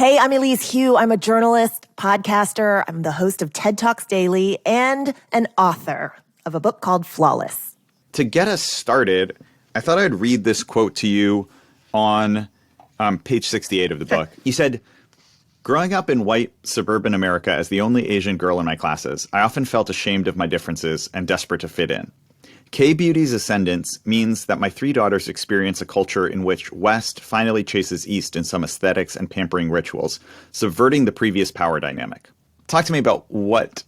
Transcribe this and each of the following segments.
Hey, I'm Elise Hu. I'm a journalist, podcaster. I'm the host of TED Talks Daily and an author of a book called Flawless. To get us started, I thought I'd read this quote to you on page 68 of the book. You said, "Growing up in white suburban America as the only Asian girl in my classes, I often felt ashamed of my differences and desperate to fit in. K-beauty's ascendance means that my three daughters experience a culture in which West finally chases East in some aesthetics and pampering rituals, subverting the previous power dynamic." Talk to me about what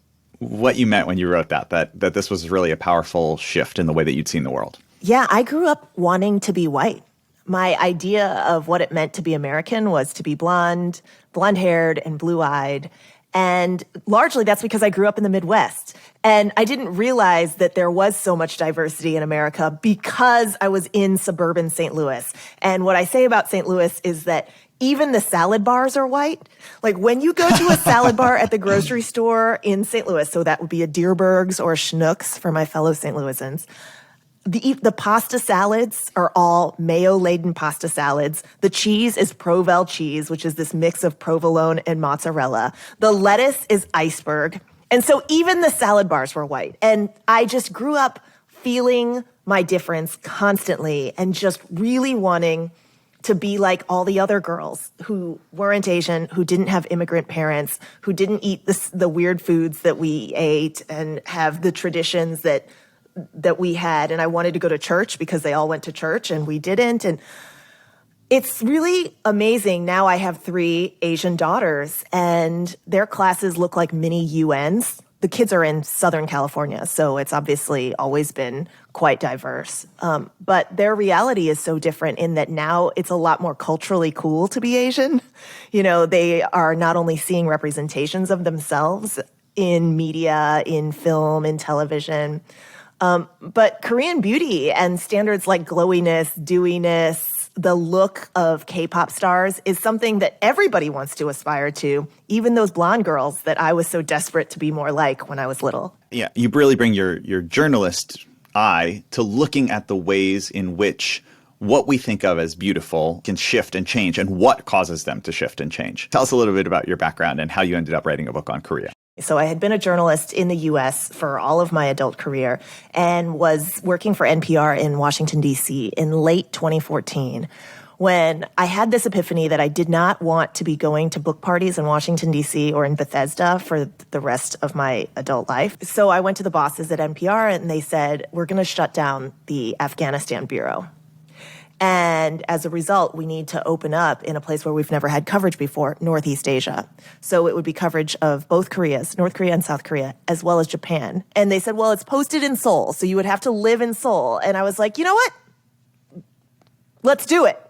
you meant when you wrote that this was really a powerful shift in the way that you'd seen the world. Yeah, I grew up wanting to be white. My idea of what it meant to be American was to be blonde-haired and blue-eyed. And largely that's because I grew up in the Midwest. And I didn't realize that there was so much diversity in America because I was in suburban St. Louis. And what I say about St. Louis is that even the salad bars are white. Like when you go to a salad bar at the grocery store in St. Louis, so that would be a Dierberg's or a Schnucks for my fellow St. Louisans, the pasta salads are all mayo-laden pasta salads. The cheese is Provel cheese, which is this mix of provolone and mozzarella. The lettuce is iceberg. And so even the salad bars were white. And I just grew up feeling my difference constantly and just really wanting to be like all the other girls who weren't Asian, who didn't have immigrant parents, who didn't eat the weird foods that we ate and have the traditions that we had. And I wanted to go to church because they all went to church and we didn't. And it's really amazing. Now I have three Asian daughters and their classes look like mini UNs. The kids are in Southern California, so it's obviously always been quite diverse. But their reality is so different in that now it's a lot more culturally cool to be Asian. You know, they are not only seeing representations of themselves in media, in film, in television, but Korean beauty and standards like glowiness, dewiness, the look of K-pop stars is something that everybody wants to aspire to, even those blonde girls that I was so desperate to be more like when I was little. Yeah, you really bring your journalist eye to looking at the ways in which what we think of as beautiful can shift and change and what causes them to shift and change. Tell us a little bit about your background and how you ended up writing a book on Korea. So I had been a journalist in the U.S. for all of my adult career and was working for NPR in Washington, D.C. in late 2014 when I had this epiphany that I did not want to be going to book parties in Washington, D.C. or in Bethesda for the rest of my adult life. So I went to the bosses at NPR and they said, we're going to shut down the Afghanistan Bureau. And as a result, we need to open up in a place where we've never had coverage before, Northeast Asia. So it would be coverage of both Koreas, North Korea and South Korea, as well as Japan. And they said, well, it's posted in Seoul, so you would have to live in Seoul. And I was like, you know what? Let's do it.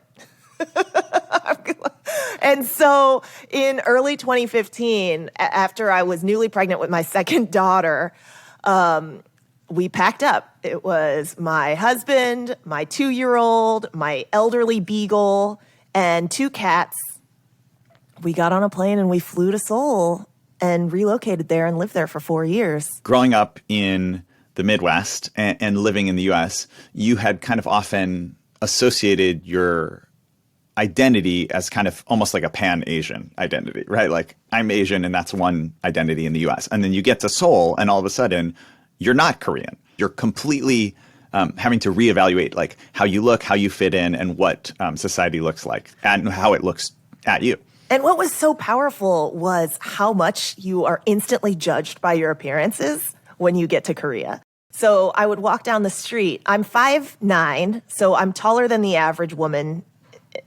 And so in early 2015, after I was newly pregnant with my second daughter, we packed up. It was my husband, my 2-year-old, my elderly beagle, and 2 cats. We got on a plane and we flew to Seoul and relocated there and lived there for 4 years. Growing up in the Midwest and living in the U.S., you had kind of often associated your identity as kind of almost like a pan-Asian identity, right? Like, I'm Asian and that's one identity in the U.S. And then you get to Seoul and all of a sudden, you're not Korean. You're completely having to reevaluate like how you look, how you fit in, and what society looks like, and how it looks at you. And what was so powerful was how much you are instantly judged by your appearances when you get to Korea. So I would walk down the street. I'm 5'9", so I'm taller than the average woman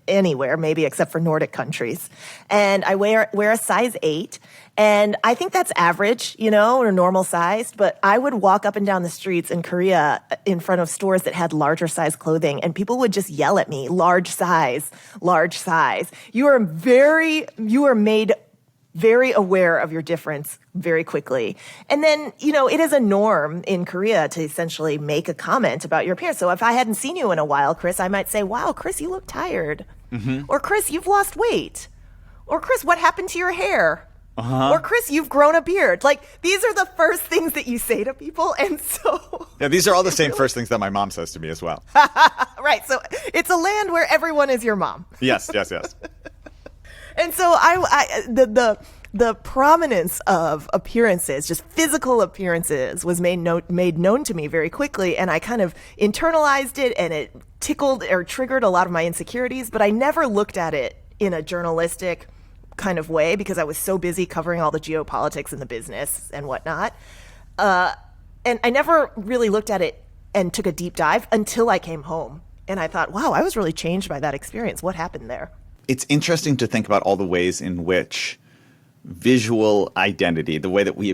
anywhere, maybe except for Nordic countries. And I wear a size 8. And I think that's average, you know, or normal sized. But I would walk up and down the streets in Korea in front of stores that had larger size clothing. And people would just yell at me, large size, large size. You are made very aware of your difference very quickly. And then, you know, it is a norm in Korea to essentially make a comment about your appearance. So if I hadn't seen you in a while, Chris, I might say, wow, Chris, you look tired. Mm-hmm. Or Chris, you've lost weight. Or Chris, what happened to your hair? Uh-huh. Or Chris, you've grown a beard. Like, these are the first things that you say to people. And so... Yeah, these are all the same first things that my mom says to me as well. Right. So it's a land where everyone is your mom. Yes, yes, yes. And so the prominence of appearances, just physical appearances, was made known to me very quickly, and I kind of internalized it, and it tickled or triggered a lot of my insecurities, but I never looked at it in a journalistic kind of way because I was so busy covering all the geopolitics and the business and whatnot. And I never really looked at it and took a deep dive until I came home. And I thought, wow, I was really changed by that experience. What happened there? It's interesting to think about all the ways in which visual identity, the way that we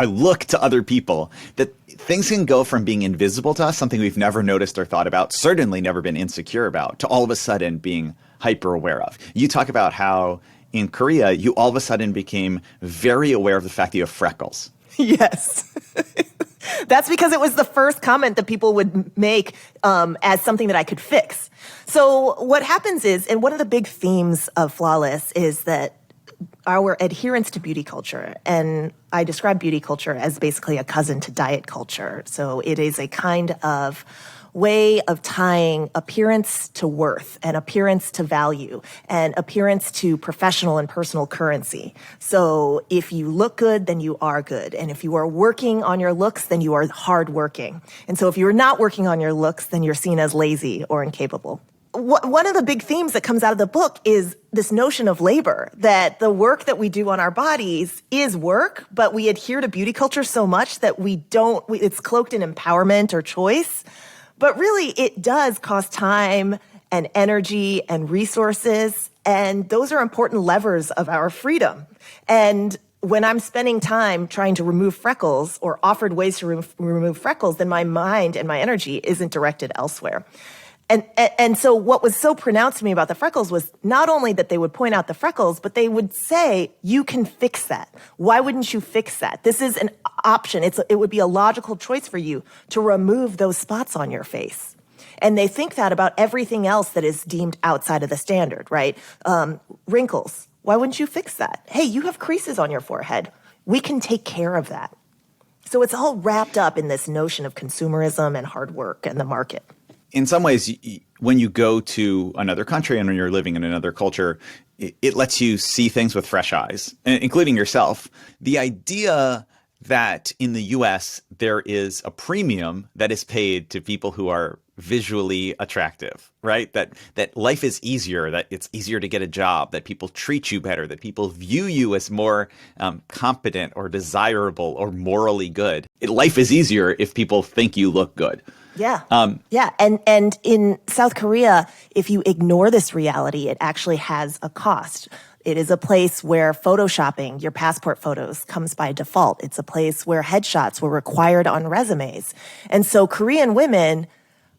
look to other people, that things can go from being invisible to us, something we've never noticed or thought about, certainly never been insecure about, to all of a sudden being hyper aware of. You talk about how in Korea, you all of a sudden became very aware of the fact that you have freckles. Yes. That's because it was the first comment that people would make as something that I could fix. So what happens is, and one of the big themes of Flawless is that our adherence to beauty culture, and I describe beauty culture as basically a cousin to diet culture. So it is a kind of way of tying appearance to worth and appearance to value and appearance to professional and personal currency. So if you look good, then you are good. And if you are working on your looks, then you are hardworking. And so if you're not working on your looks, then you're seen as lazy or incapable. One of the big themes that comes out of the book is this notion of labor, that the work that we do on our bodies is work, but we adhere to beauty culture so much that it's cloaked in empowerment or choice. But really, it does cost time and energy and resources, and those are important levers of our freedom. And when I'm spending time trying to remove freckles or offered ways to remove freckles, then my mind and my energy isn't directed elsewhere. And so what was so pronounced to me about the freckles was not only that they would point out the freckles, but they would say, you can fix that. Why wouldn't you fix that? This is an option. It would be a logical choice for you to remove those spots on your face. And they think that about everything else that is deemed outside of the standard, right? Wrinkles. Why wouldn't you fix that? Hey, you have creases on your forehead. We can take care of that. So it's all wrapped up in this notion of consumerism and hard work and the market. In some ways, when you go to another country and when you're living in another culture, it lets you see things with fresh eyes, including yourself. The idea that in the US, there is a premium that is paid to people who are visually attractive, right? That life is easier, that it's easier to get a job, that people treat you better, that people view you as more competent or desirable or morally good. Life is easier if people think you look good. Yeah. And in South Korea, if you ignore this reality, it actually has a cost. It is a place where photoshopping your passport photos comes by default. It's a place where headshots were required on resumes. And so Korean women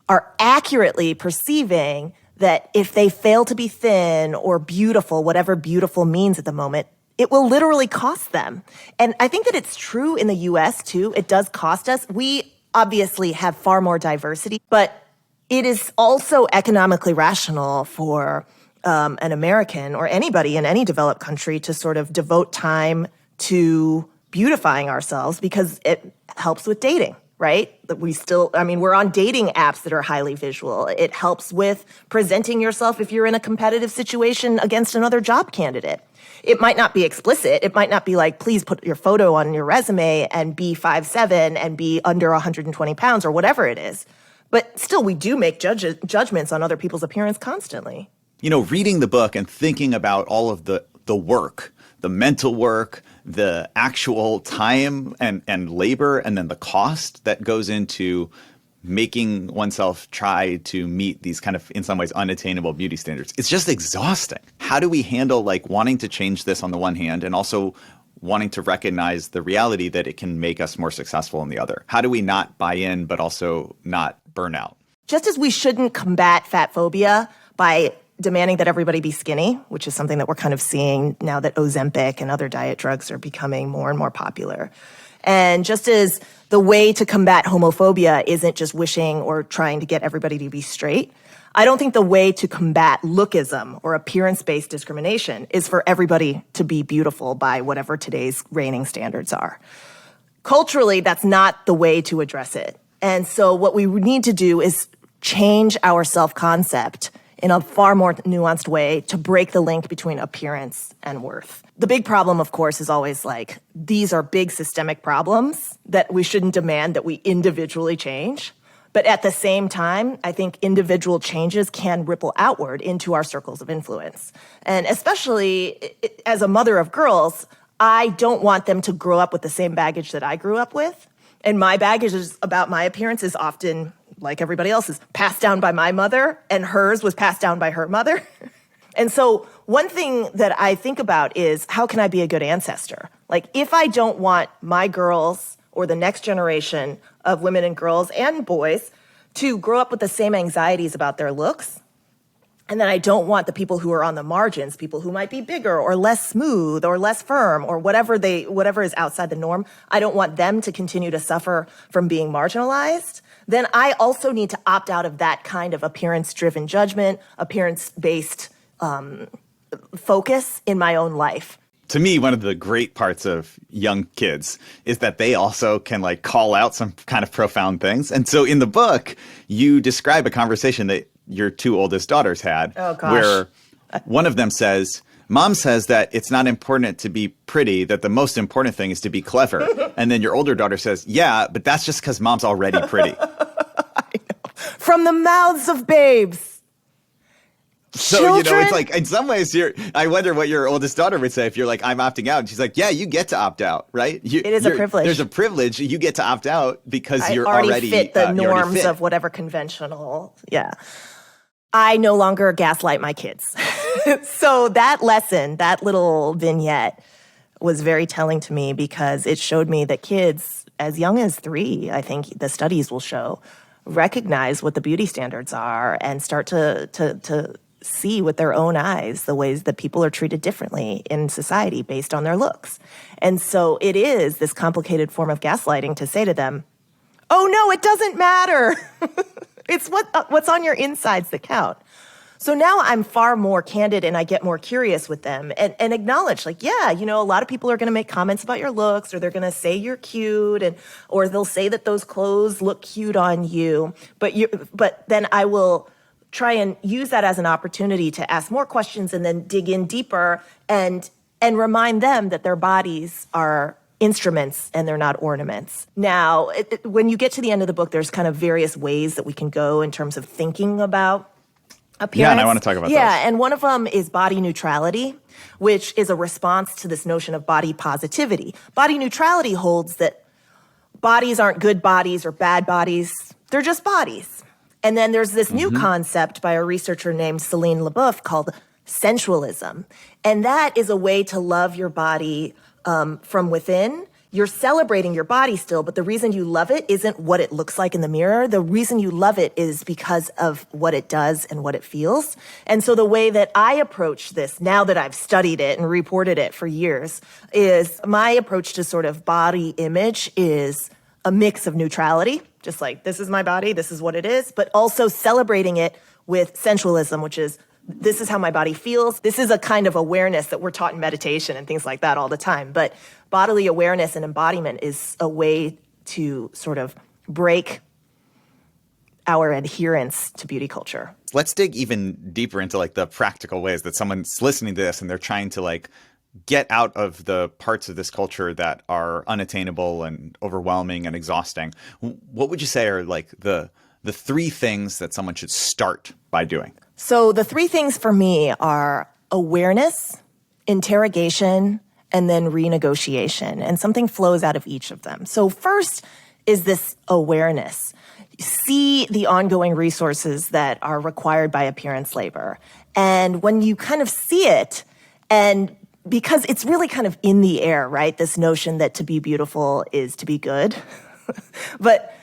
are accurately perceiving that if they fail to be thin or beautiful, whatever beautiful means at the moment, it will literally cost them. And I think that it's true in the US too. It does cost us. We obviously have far more diversity, but it is also economically rational for an American or anybody in any developed country to sort of devote time to beautifying ourselves because it helps with dating, right? We're on dating apps that are highly visual. It helps with presenting yourself if you're in a competitive situation against another job candidate. It might not be explicit. It might not be like, please put your photo on your resume and be 5'7" and be under 120 pounds or whatever it is. But still, we do make judgments on other people's appearance constantly. You know, reading the book and thinking about all of the work, the mental work, the actual time and labor, and then the cost that goes into making oneself try to meet these kind of, in some ways, unattainable beauty standards. It's just exhausting. How do we handle like wanting to change this on the one hand and also wanting to recognize the reality that it can make us more successful on the other? How do we not buy in but also not burn out? Just as we shouldn't combat fat phobia by demanding that everybody be skinny, which is something that we're kind of seeing now that Ozempic and other diet drugs are becoming more and more popular. And just as the way to combat homophobia isn't just wishing or trying to get everybody to be straight, I don't think the way to combat lookism or appearance-based discrimination is for everybody to be beautiful by whatever today's reigning standards are. Culturally, that's not the way to address it. And so what we need to do is change our self-concept in a far more nuanced way to break the link between appearance and worth. The big problem, of course, is always like, these are big systemic problems that we shouldn't demand that we individually change. But at the same time, I think individual changes can ripple outward into our circles of influence. And especially as a mother of girls, I don't want them to grow up with the same baggage that I grew up with. And my baggage is about my appearance is often, like everybody else's, passed down by my mother, and hers was passed down by her mother. And so one thing that I think about is, how can I be a good ancestor? Like, if I don't want my girls or the next generation of women and girls and boys to grow up with the same anxieties about their looks, and then I don't want the people who are on the margins, people who might be bigger or less smooth or less firm or whatever is outside the norm, I don't want them to continue to suffer from being marginalized, then I also need to opt out of that kind of appearance-driven judgment, appearance-based focus in my own life. To me, one of the great parts of young kids is that they also can like call out some kind of profound things. And so in the book, you describe a conversation that your two oldest daughters had, where one of them says, Mom says that it's not important to be pretty, that the most important thing is to be clever. And then your older daughter says, yeah, but that's just because Mom's already pretty. I know. From the mouths of babes. So, Children? it's like, in some ways, I wonder what your oldest daughter would say if you're like, I'm opting out. And she's like, yeah, you get to opt out, right? It is a privilege. There's a privilege. You get to opt out because you're already fit the norms of whatever conventional. Yeah. I no longer gaslight my kids. So that lesson, that little vignette was very telling to me because it showed me that kids as young as 3, I think the studies will show, recognize what the beauty standards are and start to see with their own eyes the ways that people are treated differently in society based on their looks. And so it is this complicated form of gaslighting to say to them, oh no, it doesn't matter. It's what's on your insides that count. So now I'm far more candid and I get more curious with them and acknowledge, like, yeah, a lot of people are going to make comments about your looks, or they're going to say you're cute, or they'll say that those clothes look cute on you. But then I will try and use that as an opportunity to ask more questions and then dig in deeper and remind them that their bodies are instruments and they're not ornaments. Now, when you get to the end of the book, there's kind of various ways that we can go in terms of thinking about appearance. Yeah, and I want to talk about those. Yeah, and one of them is body neutrality, which is a response to this notion of body positivity. Body neutrality holds that bodies aren't good bodies or bad bodies. They're just bodies. And then there's this new concept by a researcher named Celine Leboeuf called sensualism. And that is a way to love your body from within. You're celebrating your body still, but the reason you love it isn't what it looks like in the mirror. The reason you love it is because of what it does and what it feels. And so the way that I approach this, now that I've studied it and reported it for years, is my approach to sort of body image is a mix of neutrality, just like this is my body, this is what it is, but also celebrating it with sensualism, which is this is how my body feels. This is a kind of awareness that we're taught in meditation and things like that all the time. But bodily awareness and embodiment is a way to sort of break our adherence to beauty culture. Let's dig even deeper into like the practical ways that someone's listening to this and they're trying to like get out of the parts of this culture that are unattainable and overwhelming and exhausting. What would you say are like the 3 things that someone should start by doing? So the 3 things for me are awareness, interrogation, and then renegotiation. And something flows out of each of them. So first is this awareness. See the ongoing resources that are required by appearance labor. And when you kind of see it, and because it's really kind of in the air, right? This notion that to be beautiful is to be good. But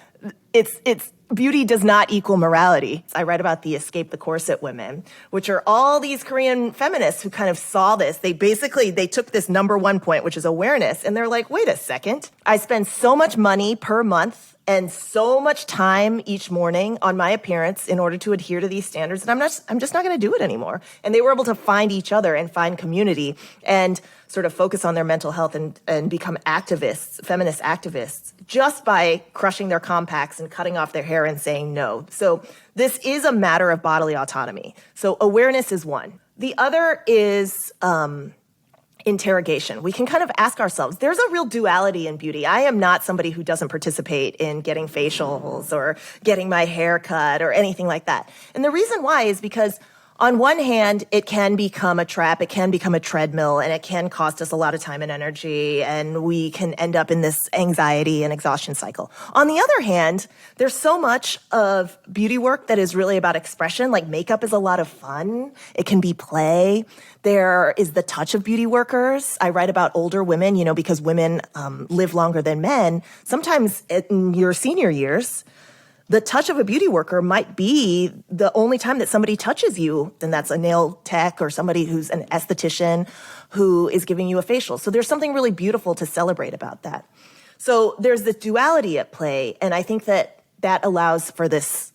it's beauty does not equal morality. I write about the Escape the Corset women, which are all these Korean feminists who kind of saw this. They took this number 1 point, which is awareness, and they're like, wait a second. I spend so much money per month and so much time each morning on my appearance in order to adhere to these standards, and I'm just not going to do it anymore. And they were able to find each other and find community and sort of focus on their mental health and become activists, feminist activists, just by crushing their compacts and cutting off their hair and saying no. So this is a matter of bodily autonomy. So awareness is one. The other is interrogation. We can kind of ask ourselves, there's a real duality in beauty. I am not somebody who doesn't participate in getting facials or getting my hair cut or anything like that. And the reason why is because on one hand, it can become a trap, it can become a treadmill, and it can cost us a lot of time and energy, and we can end up in this anxiety and exhaustion cycle. On the other hand, there's so much of beauty work that is really about expression. Like makeup is a lot of fun. It can be play. There is the touch of beauty workers. I write about older women, because women live longer than men. Sometimes in your senior years, the touch of a beauty worker might be the only time that somebody touches you, and that's a nail tech or somebody who's an esthetician who is giving you a facial. So there's something really beautiful to celebrate about that. So there's this duality at play, and I think that allows for this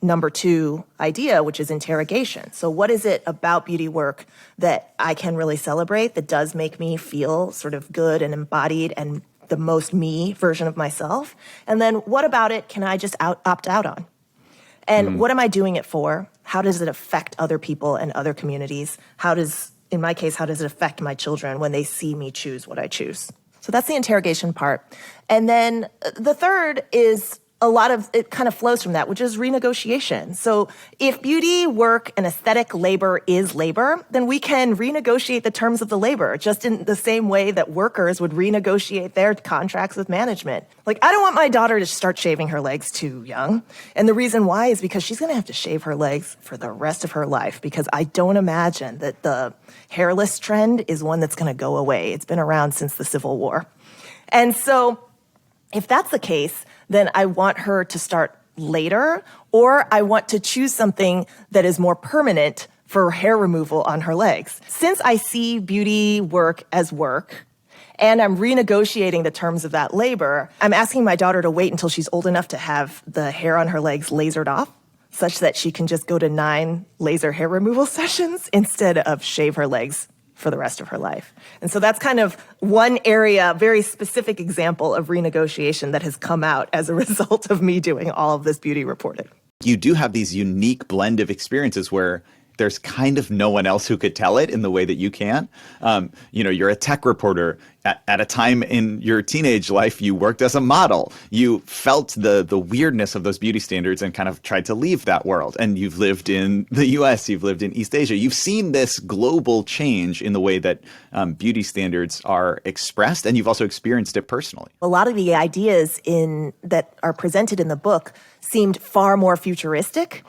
number 2 idea, which is interrogation. So what is it about beauty work that I can really celebrate that does make me feel sort of good and embodied and the most me version of myself? And then what about it can I just opt out on? And what am I doing it for? How does it affect other people and other communities? In my case, how does it affect my children when they see me choose what I choose? So that's the interrogation part. And then the third is a lot of it kind of flows from that, which is renegotiation. So if beauty work and aesthetic labor is labor, then we can renegotiate the terms of the labor, just in the same way that workers would renegotiate their contracts with management. Like, I don't want my daughter to start shaving her legs too young. And the reason why is because she's going to have to shave her legs for the rest of her life, because I don't imagine that the hairless trend is one that's going to go away. It's been around since the Civil War. And so if that's the case, then I want her to start later, or I want to choose something that is more permanent for hair removal on her legs. Since I see beauty work as work, and I'm renegotiating the terms of that labor, I'm asking my daughter to wait until she's old enough to have the hair on her legs lasered off, such that she can just go to 9 laser hair removal sessions instead of shave her legs for the rest of her life. And so that's kind of one area, very specific example of renegotiation that has come out as a result of me doing all of this beauty reporting. You do have these unique blend of experiences where there's kind of no one else who could tell it in the way that you can. You're a tech reporter. At a time in your teenage life, you worked as a model. You felt the weirdness of those beauty standards and kind of tried to leave that world. And you've lived in the US, you've lived in East Asia. You've seen this global change in the way that beauty standards are expressed, and you've also experienced it personally. A lot of the ideas that are presented in the book seemed far more futuristic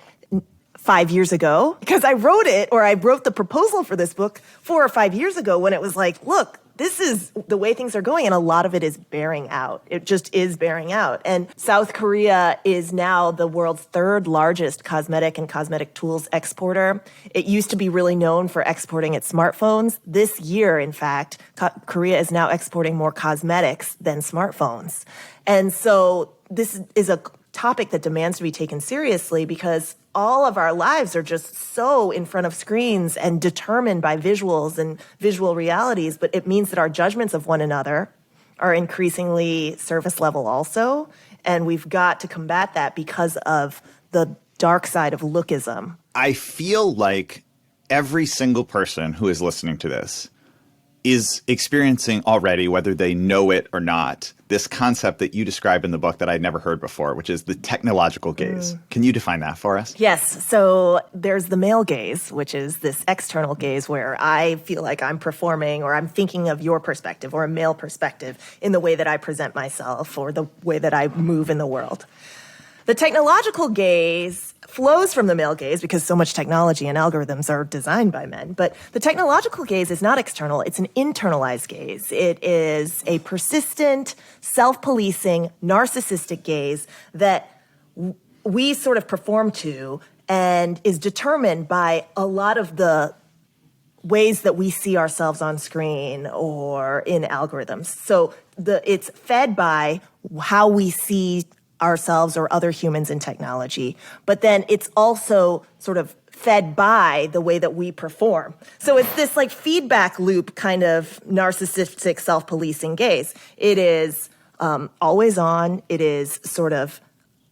5 years ago, because I wrote the proposal for this book 4 or 5 years ago, when it was like, look, this is the way things are going, and a lot of it is bearing out. It just is bearing out. And South Korea is now the world's 3rd largest cosmetic and cosmetic tools exporter. It used to be really known for exporting its smartphones. This year, in fact, Korea is now exporting more cosmetics than smartphones. And so this is a topic that demands to be taken seriously, because all of our lives are just so in front of screens and determined by visuals and visual realities. But it means that our judgments of one another are increasingly surface level also. And we've got to combat that because of the dark side of lookism. I feel like every single person who is listening to this is experiencing already, whether they know it or not, this concept that you describe in the book that I'd never heard before, which is the technological gaze. Can you define that for us? Yes. So there's the male gaze, which is this external gaze where I feel like I'm performing, or I'm thinking of your perspective or a male perspective in the way that I present myself or the way that I move in the world. The technological gaze flows from the male gaze because so much technology and algorithms are designed by men. But the technological gaze is not external. It's an internalized gaze. It is a persistent, self-policing, narcissistic gaze that we sort of perform to, and is determined by a lot of the ways that we see ourselves on screen or in algorithms. So it's fed by how we see ourselves or other humans in technology, but then it's also sort of fed by the way that we perform. So it's this like feedback loop kind of narcissistic self-policing gaze. It is always on. It is sort of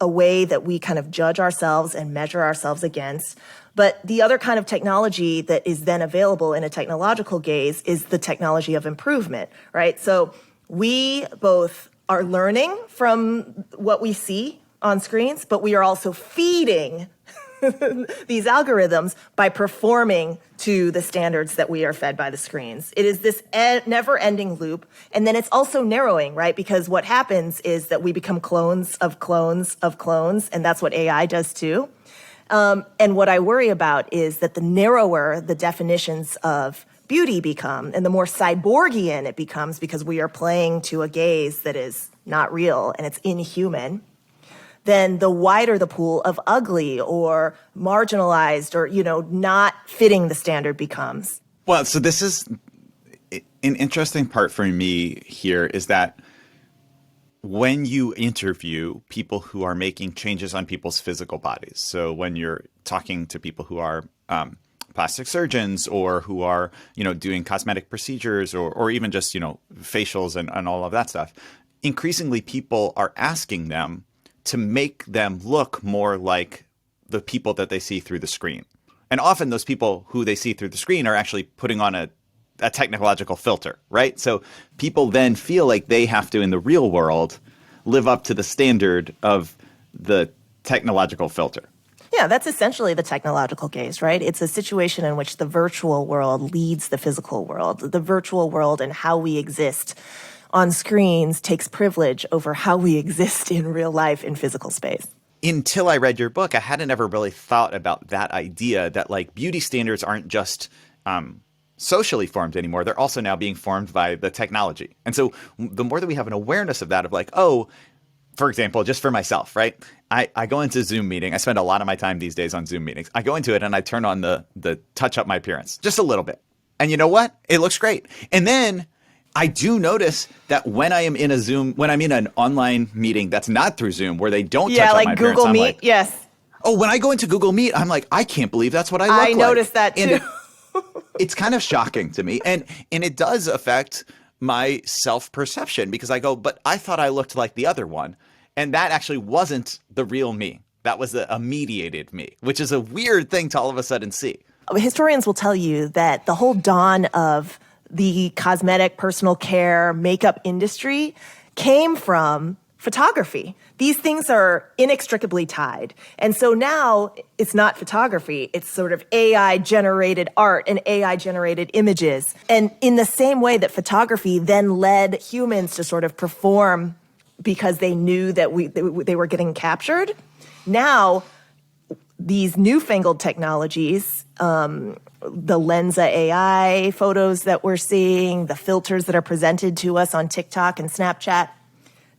a way that we kind of judge ourselves and measure ourselves against. But the other kind of technology that is then available in a technological gaze is the technology of improvement, right? So we both are learning from what we see on screens, but we are also feeding these algorithms by performing to the standards that we are fed by the screens. It is this never-ending loop. And then it's also narrowing, right? Because what happens is that we become clones of clones of clones, and that's what AI does too. And what I worry about is that the narrower the definitions of beauty become, and the more cyborgian it becomes because we are playing to a gaze that is not real and it's inhuman, then the wider the pool of ugly or marginalized or, not fitting the standard becomes. Well, so this is an interesting part for me here is that when you interview people who are making changes on people's physical bodies, so when you're talking to people who are plastic surgeons or who are, doing cosmetic procedures or even just, facials and all of that stuff, increasingly people are asking them to make them look more like the people that they see through the screen. And often those people who they see through the screen are actually putting on a technological filter, right? So people then feel like they have to, in the real world, live up to the standard of the technological filter. Yeah, that's essentially the technological gaze, right? It's a situation in which the virtual world leads the physical world. The virtual world and how we exist on screens takes privilege over how we exist in real life in physical space. Until I read your book, I hadn't ever really thought about that idea that beauty standards aren't just socially formed anymore. They're also now being formed by the technology. And so the more that we have an awareness of that, of for example, just for myself, right? I go into Zoom meeting. I spend a lot of my time these days on Zoom meetings. I go into it and I turn on the touch up my appearance just a little bit. And you know what? It looks great. And then I do notice that when I'm in an online meeting that's not through Zoom, where they don't touch up my appearance, Google Meet, yes. Oh, when I go into Google Meet, I'm like, I can't believe that's what I look like. I noticed that too. It's kind of shocking to me. And it does affect my self-perception because I go, but I thought I looked like the other one. And that actually wasn't the real me. That was a mediated me, which is a weird thing to all of a sudden see. Historians will tell you that the whole dawn of the cosmetic, personal care, makeup industry came from photography. These things are inextricably tied. And so now it's not photography, it's sort of AI-generated art and AI-generated images. And in the same way that photography then led humans to sort of perform because they knew that they were getting captured, now these newfangled technologies, the Lensa AI photos that we're seeing, the filters that are presented to us on TikTok and Snapchat,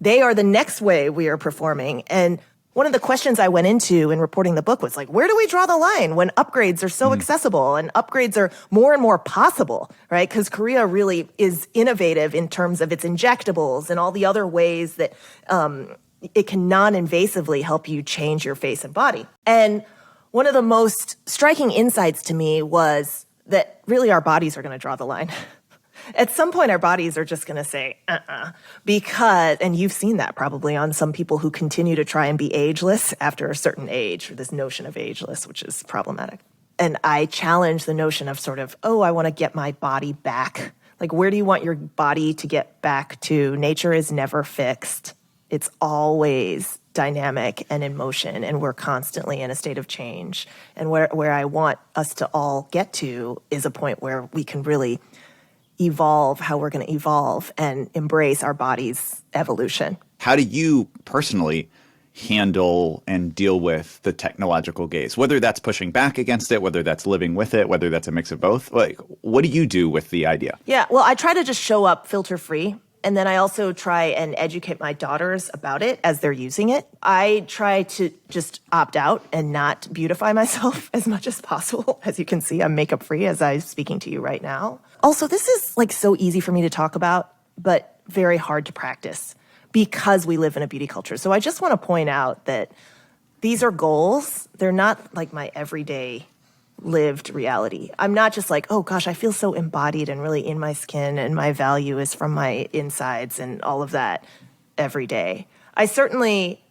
they are the next way we are performing. And one of the questions I went into in reporting the book was where do we draw the line when upgrades are so accessible and upgrades are more and more possible, right? Because Korea really is innovative in terms of its injectables and all the other ways that it can non-invasively help you change your face and body. And one of the most striking insights to me was that really our bodies are going to draw the line. At some point, our bodies are just going to say, because, and you've seen that probably on some people who continue to try and be ageless after a certain age, or this notion of ageless, which is problematic. And I challenge the notion of sort of, I want to get my body back. Where do you want your body to get back to? Nature is never fixed. It's always dynamic and in motion, and we're constantly in a state of change. And where I want us to all get to is a point where we can really evolve how we're going to evolve and embrace our body's evolution. How do you personally handle and deal with the technological gaze, whether that's pushing back against it, whether that's living with it, whether that's a mix of both? What do you do with the idea? Yeah, well, I try to just show up filter-free. And then I also try and educate my daughters about it as they're using it. I try to just opt out and not beautify myself as much as possible. As you can see, I'm makeup free as I'm speaking to you right now. Also, this is so easy for me to talk about, but very hard to practice because we live in a beauty culture. So I just want to point out that these are goals. They're not my everyday lived reality. I'm not just oh gosh, I feel so embodied and really in my skin and my value is from my insides and all of that every day. I certainly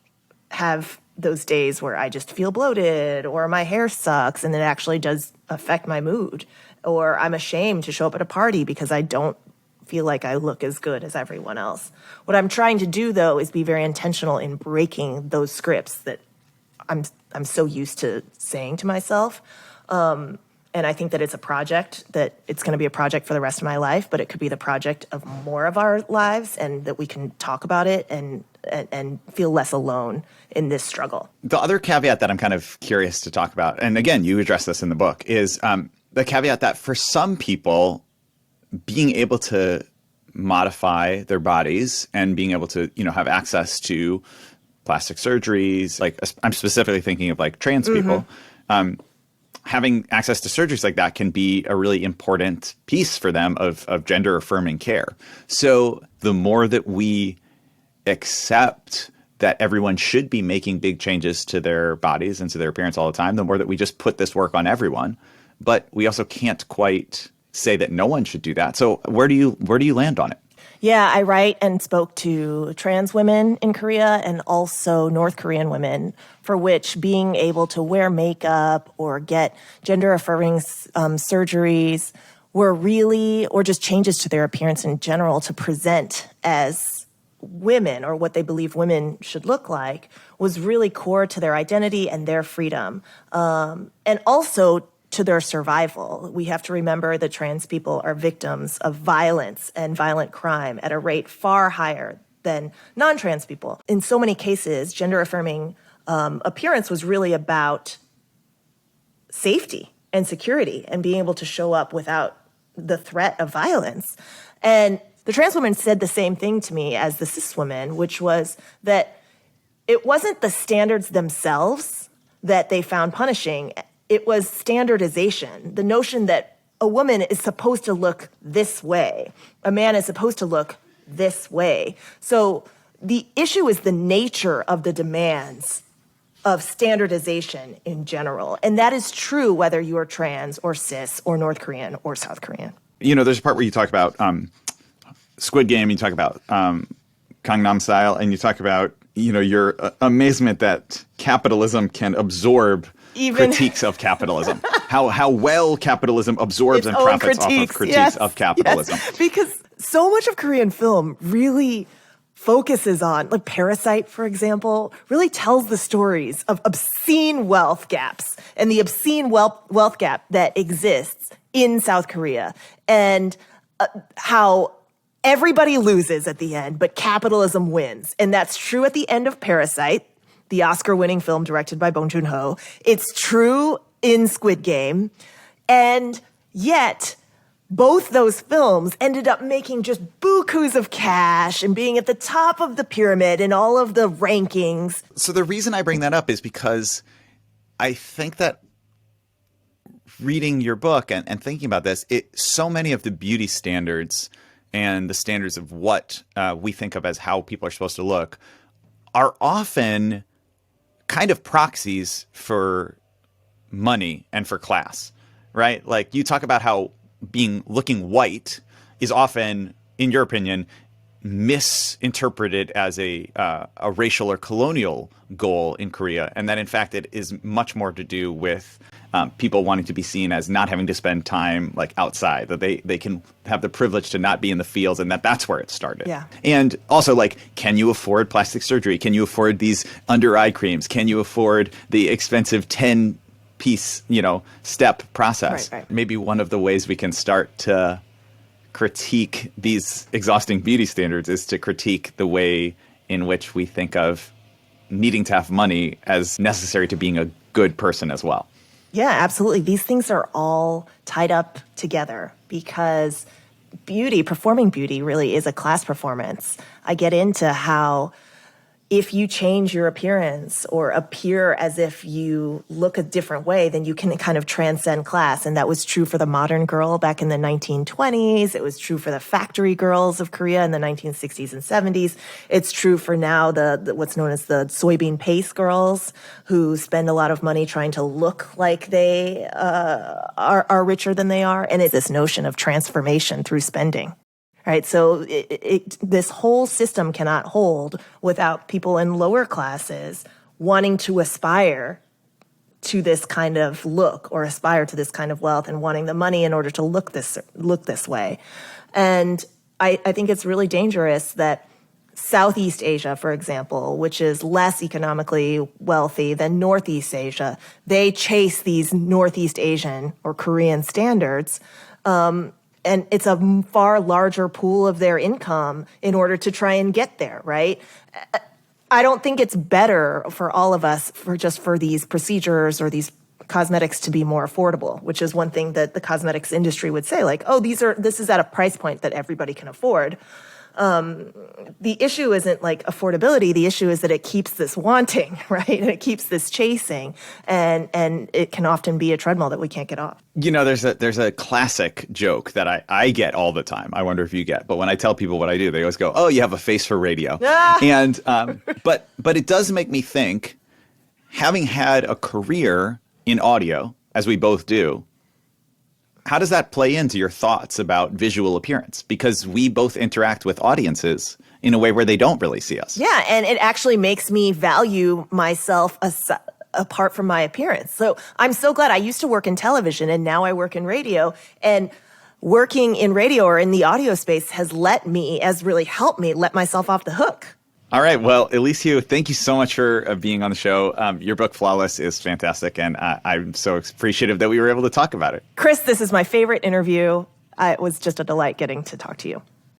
have those days where I just feel bloated or my hair sucks and it actually does affect my mood, or I'm ashamed to show up at a party because I don't feel like I look as good as everyone else. What I'm trying to do, though, is be very intentional in breaking those scripts that I'm so used to saying to myself. And I think that it's a project, that it's going to be a project for the rest of my life, but it could be the project of more of our lives, and that we can talk about it and feel less alone in this struggle. The other caveat that I'm kind of curious to talk about, and again, you address this in the book, is the caveat that for some people, being able to modify their bodies and being able to, have access to plastic surgeries, like I'm specifically thinking of like trans people, having access to surgeries like that can be a really important piece for them of gender affirming care. So the more that we accept that everyone should be making big changes to their bodies and to their appearance all the time, the more that we just put this work on everyone. But we also can't quite say that no one should do that. So where do you land on it? Yeah, I write and spoke to trans women in Korea and also North Korean women, for which being able to wear makeup or get gender-affirming surgeries were really, or just changes to their appearance in general to present as women or what they believe women should look like, was really core to their identity and their freedom. And also to their survival. We have to remember that trans people are victims of violence and violent crime at a rate far higher than non-trans people. In so many cases, gender-affirming appearance was really about safety and security and being able to show up without the threat of violence. And the trans woman said the same thing to me as the cis woman, which was that it wasn't the standards themselves that they found punishing. It was standardization, the notion that a woman is supposed to look this way, a man is supposed to look this way. So the issue is the nature of the demands of standardization in general. And that is true whether you are trans or cis or North Korean or South Korean. There's a part where you talk about Squid Game, you talk about Gangnam Style, and you talk about, your amazement that capitalism can absorb critiques of capitalism, how well capitalism absorbs and profits off of critiques of capitalism. Yes. Because so much of Korean film really focuses on, like Parasite, for example, really tells the stories of obscene wealth gaps and the obscene wealth gap that exists in South Korea, and how everybody loses at the end, but capitalism wins. And that's true at the end of Parasite, the Oscar-winning film directed by Bong Joon-ho. It's true in Squid Game. And yet, both those films ended up making just bukus of cash and being at the top of the pyramid in all of the rankings. So the reason I bring that up is because I think that reading your book and thinking about this, so many of the beauty standards and the standards of what we think of as how people are supposed to look are often kind of proxies for money and for class, right? Like you talk about how looking white is often, in your opinion, misinterpreted as a racial or colonial goal in Korea, and that in fact it is much more to do with people wanting to be seen as not having to spend time like outside, that they can have the privilege to not be in the fields, and that's where it started. Yeah. And also, like, can you afford plastic surgery? Can you afford these under eye creams? Can you afford the expensive 10-piece, step process? Right. Maybe one of the ways we can start to critique these exhausting beauty standards is to critique the way in which we think of needing to have money as necessary to being a good person as well. Yeah, absolutely. These things are all tied up together because performing beauty really is a class performance. I get into how if you change your appearance or appear as if you look a different way, then you can kind of transcend class. And that was true for the modern girl back in the 1920s. It was true for the factory girls of Korea in the 1960s and 70s. It's true for now the what's known as the soybean paste girls, who spend a lot of money trying to look like they are richer than they are. And it's this notion of transformation through spending. Right, so this whole system cannot hold without people in lower classes wanting to aspire to this kind of look or aspire to this kind of wealth and wanting the money in order to look this way. And I think it's really dangerous that Southeast Asia, for example, which is less economically wealthy than Northeast Asia, they chase these Northeast Asian or Korean standards. And it's a far larger pool of their income in order to try and get there, right? I don't think it's better for all of us for these procedures or these cosmetics to be more affordable, which is one thing that the cosmetics industry would say, like, oh, this is at a price point that everybody can afford. The issue isn't like affordability. The issue is that it keeps this wanting, right? And it keeps this chasing, and it can often be a treadmill that we can't get off. You know, there's a classic joke that I get all the time. I wonder if you get, but when I tell people what I do, they always go, "Oh, you have a face for radio." And but it does make me think, having had a career in audio, as we both do, how does that play into your thoughts about visual appearance? Because we both interact with audiences in a way where they don't really see us. Yeah, and it actually makes me value myself apart from my appearance. So I'm so glad. I used to work in television, and now I work in radio. And working in radio or in the audio space has really helped me let myself off the hook. All right. Well, Elise Hu, thank you so much for being on the show. Your book, Flawless, is fantastic, and I'm so appreciative that we were able to talk about it. Chris, this is my favorite interview. It was just a delight getting to talk to you.